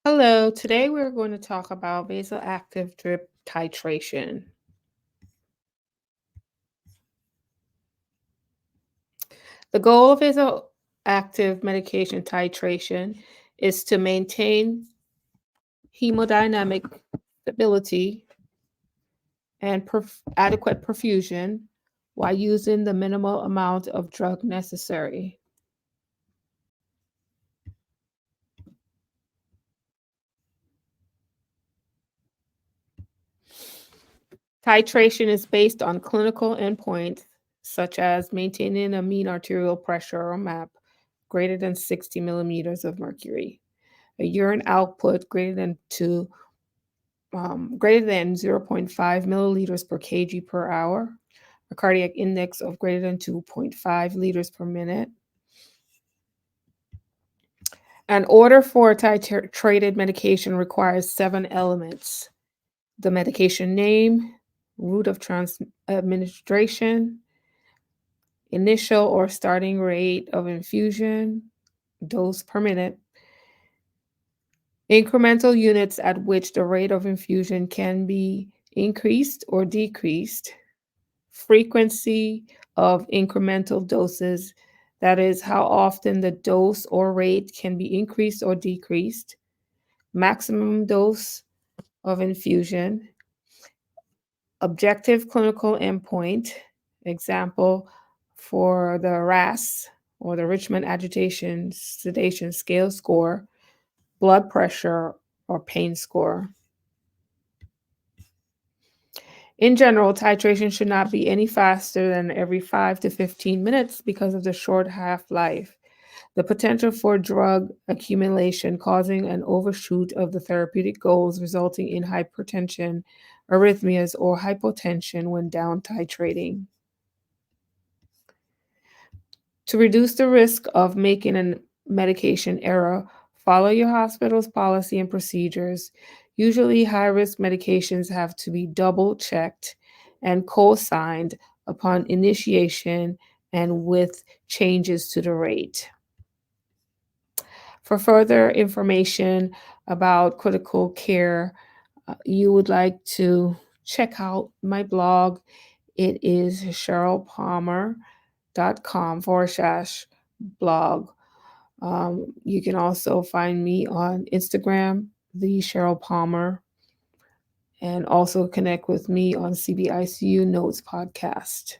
Hello, today we're going to talk about vasoactive drip titration. The goal of vasoactive medication titration is to maintain hemodynamic stability and adequate perfusion while using the minimal amount of drug necessary. Titration is based on clinical endpoints such as maintaining a mean arterial pressure or MAP greater than 60 millimeters of mercury, a urine output greater than zero point 0.5 milliliters per kg per hour, a cardiac index of greater than 2.5 liters per minute. An order for titrated medication requires 7 elements: the medication name, route of administration, initial or starting rate of infusion, dose per minute, incremental units at which the rate of infusion can be increased or decreased, frequency of incremental doses, that is, how often the dose or rate can be increased or decreased, maximum dose of infusion, objective clinical endpoint, example for the RAS or the Richmond Agitation Sedation Scale score, blood pressure, or pain score. In general, titration should not be any faster than every 5 to 15 minutes because of the short half-life, the potential for drug accumulation causing an overshoot of the therapeutic goals resulting in hypertension, arrhythmias, or hypotension when down titrating. To reduce the risk of making a medication error, follow your hospital's policy and procedures. Usually, high risk medications have to be double checked and co signed upon initiation and with changes to the rate. For further information about critical care, you would like to check out my blog. It is cherylpalmer.com/blog. You can also find me on Instagram, the Cheryl Palmer, and also connect with me on CBICU Notes podcast.